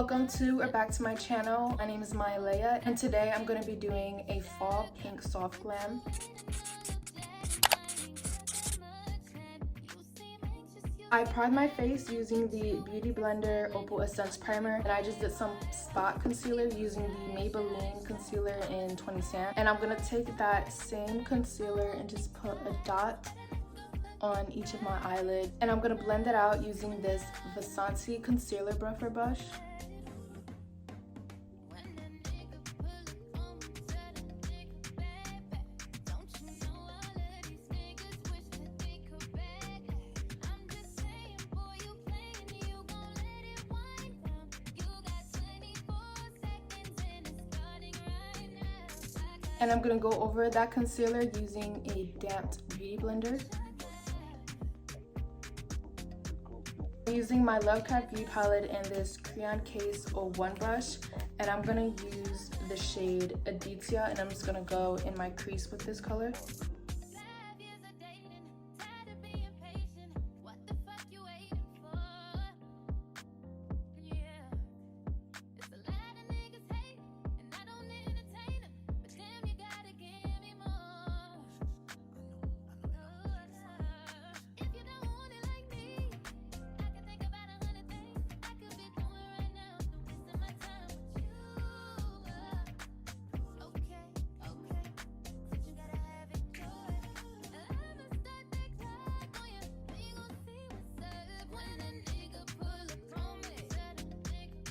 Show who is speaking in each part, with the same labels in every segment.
Speaker 1: Welcome to or back to my channel. My name is Mialayaah, and today I'm going to be doing a fall pink soft glam. I primed my face using the Beauty Blender Opal Essence Primer, and I just did some spot concealer using the Maybelline concealer in 20 Sand. And I'm going to take that same concealer and just put a dot on each of my eyelids. And I'm going to blend it out using this Vasanti concealer buffer brush. And I'm going to go over that concealer using a damped beauty blender. I'm using my Love Cat Beauty palette and this Crayon Case 01 brush. And I'm going to use the shade Aditya, and I'm just going to go in my crease with this color.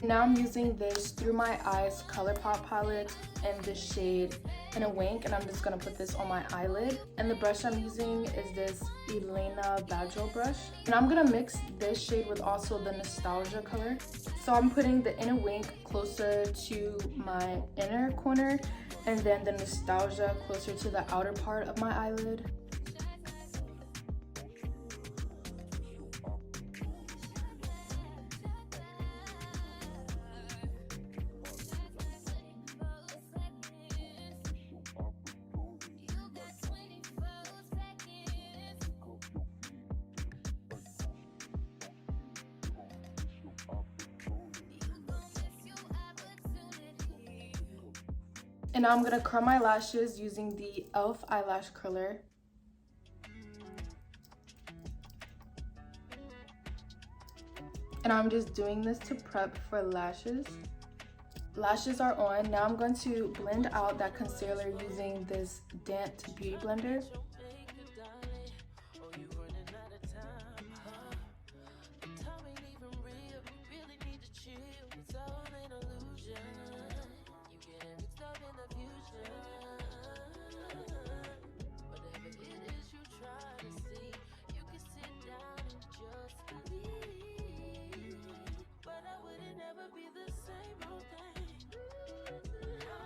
Speaker 1: Now I'm using this Through My Eyes ColourPop palette and this shade In a Wink, and I'm just going to put this on my eyelid. And the brush I'm using is this Elena Badgel brush. And I'm going to mix this shade with also the Nostalgia color. So I'm putting the In a Wink closer to my inner corner, and then the Nostalgia closer to the outer part of my eyelid. And now I'm going to curl my lashes using the e.l.f. eyelash curler. And I'm just doing this to prep for lashes. Lashes are on. Now I'm going to blend out that concealer using this damped beauty blender.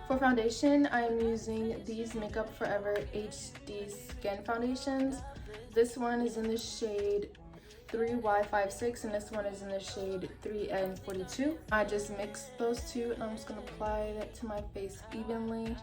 Speaker 1: For foundation, I'm using these Makeup Forever HD Skin Foundations. This one is in the shade 3Y56 and this one is in the shade 3N42. I just mixed those two and I'm just going to apply it to my face evenly.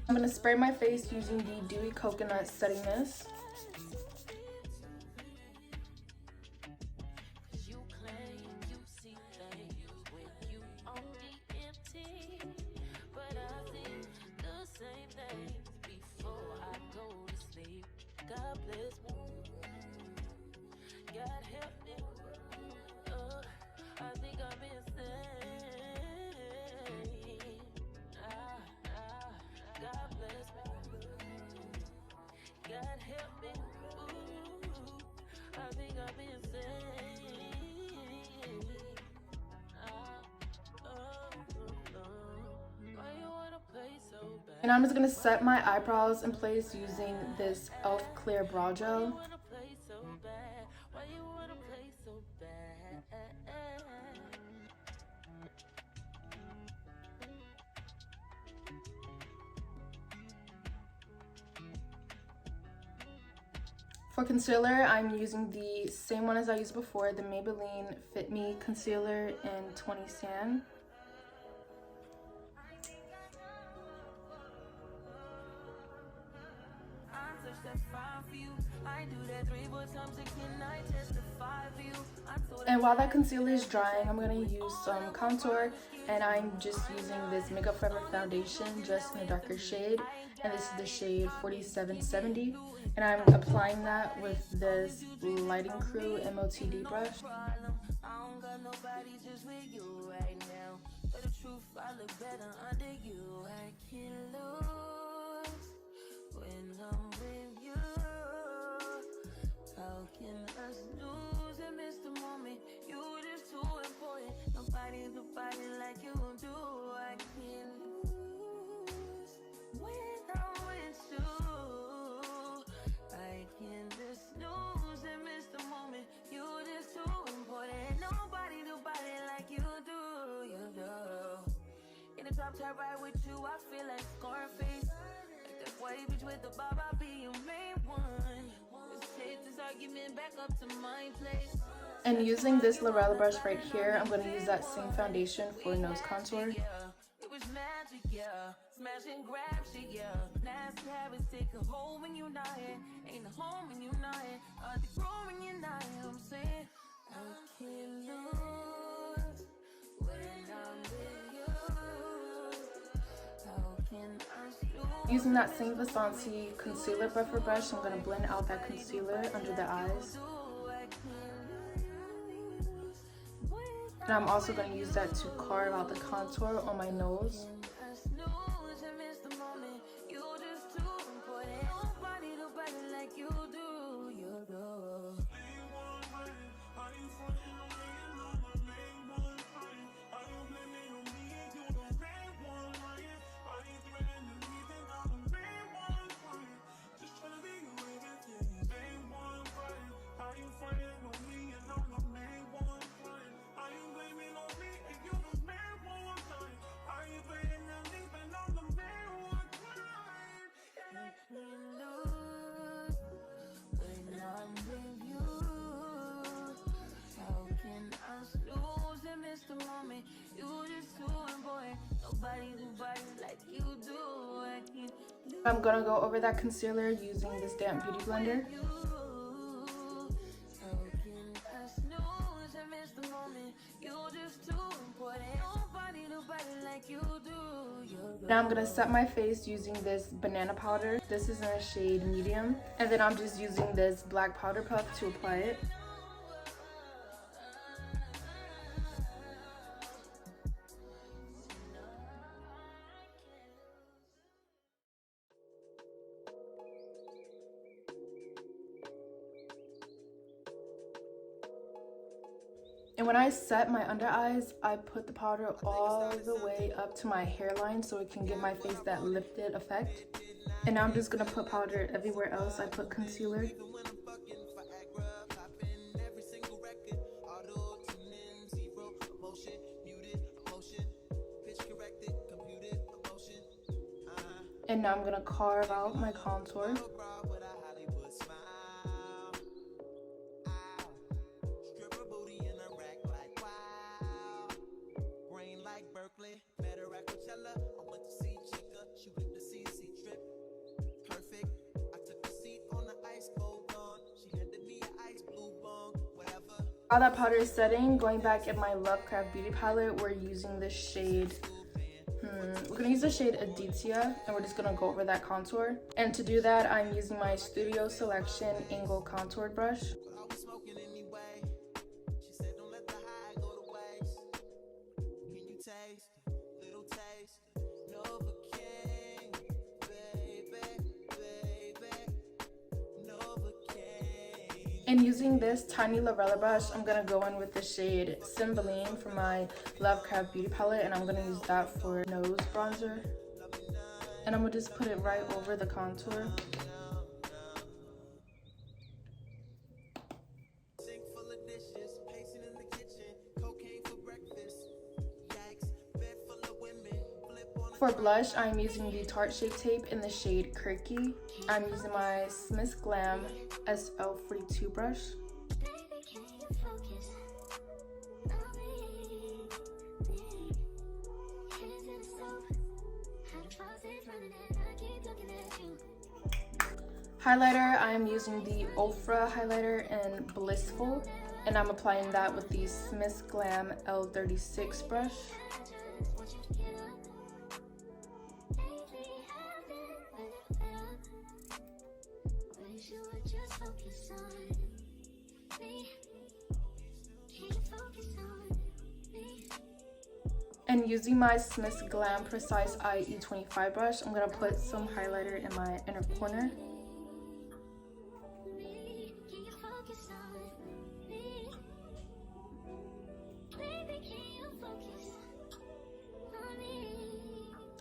Speaker 1: I'm going to spray my face using the Dewy Coconut Setting Mist. And I'm just going to set my eyebrows in place using this e.l.f. Clear Brow Gel. For concealer, I'm using the same one as I used before, the Maybelline Fit Me Concealer in 20 Sand. And while that concealer is drying, I'm going to use some contour, and I'm just using this Makeup Forever foundation just in a darker shade, and this is the shade 4770, and I'm applying that with this Lighting Crew MOTD brush.
Speaker 2: Top right with you, I feel like Scarface. Like that white bitch with the bob, I'll be your main one. Let's take this argument back up to my place.
Speaker 1: And using this L'Oreal brush right here, I'm going to use that same foundation for nose contour.
Speaker 2: It was magic, yeah. Smash and grab shit, yeah. Nasty habits take a hold when you're not here. Ain't a home when you're not here. They grow when you're not here. I'm saying I can't lose when I'm with you.
Speaker 1: Using that same Versace concealer buffer brush, I'm going to blend out that concealer under the eyes. And I'm also going to use that to carve out the contour on my nose. I'm gonna go over that concealer using this damp beauty blender. Now I'm gonna set my face using this banana powder. This is in a shade medium. And then I'm just using this black powder puff to apply it. And when I set my under eyes, I put the powder all the way up to my hairline so it can give my face that lifted effect. And now I'm just gonna put powder everywhere else I put concealer. And now I'm gonna carve out my contour. While that powder is setting, going back in my Lovecraft Beauty palette, we're using the shade, we're gonna use the shade Aditya, and we're just gonna go over that contour. And to do that, I'm using my Studio Selection Angle Contoured Brush. And using this tiny L'Oreal brush, I'm going to go in with the shade Cymbeline from my Lovecraft Beauty palette, and I'm going to use that for nose bronzer. And I'm going to just put it right over the contour. For blush, I'm using the Tarte Shape Tape in the shade Quirky. I'm using my Smith's Glam SL42 brush. Highlighter, I'm using the Ofra highlighter in Blissful, and I'm applying that with the Smith's Glam L36 brush. And using my Smith's Glam Precise Eye E25 brush, I'm going to put some highlighter in my inner corner.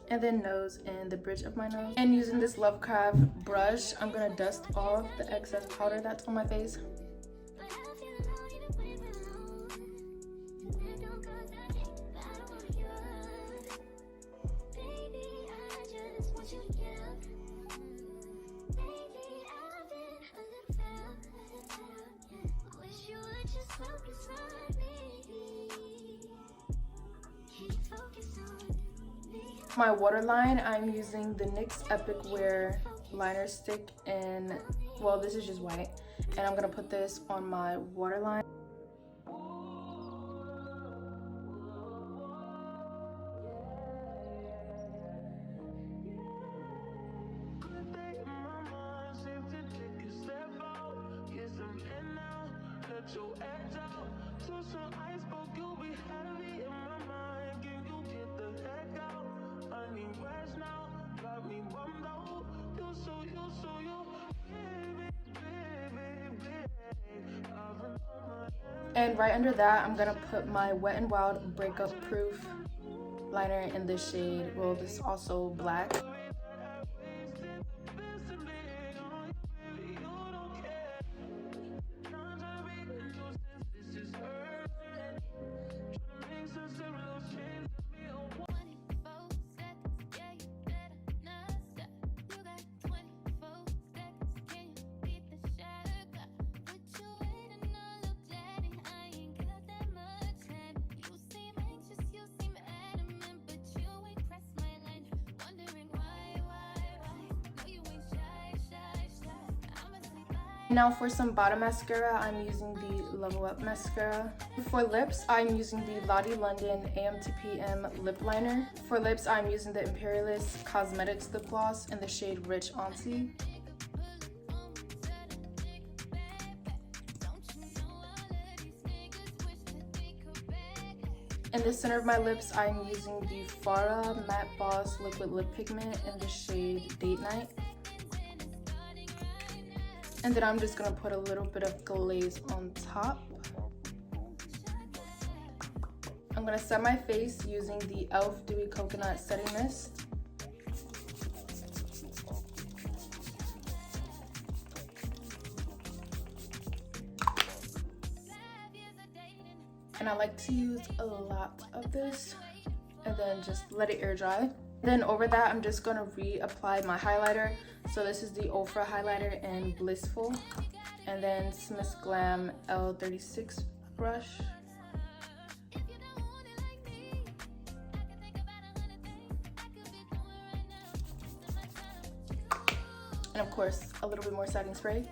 Speaker 1: And then nose and the bridge of my nose. And using this Lovecraft brush, I'm going to dust off the excess powder that's on my face. My waterline, I'm using the NYX Epic Wear liner stick in, well, this is just white, and I'm gonna put this on my waterline. And right under that, I'm gonna put my Wet n Wild Breakup Proof liner in the shade, well, this is also black. Now for some bottom mascara, I'm using the Level Up mascara. For lips, I'm using the Lottie London AM to PM lip liner. For lips, I'm using the Imperialist Cosmetics lip gloss in the shade Rich Auntie. In the center of my lips, I'm using the Farah Matte Boss Liquid Lip Pigment in the shade Date Night. And then I'm just gonna put a little bit of glaze on top. I'm gonna set my face using the e.l.f. Dewy Coconut Setting Mist. And I like to use a lot of this and then just let it air dry. Then over that, I'm just gonna reapply my highlighter. So this is the Ofra highlighter in Blissful, and then Smith's Glam L36 brush. And of course, a little bit more setting spray.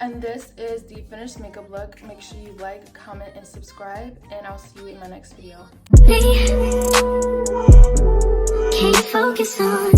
Speaker 1: And this is the finished makeup look. Make sure you like, comment, and subscribe, and I'll see you in my next video.
Speaker 2: Can't focus on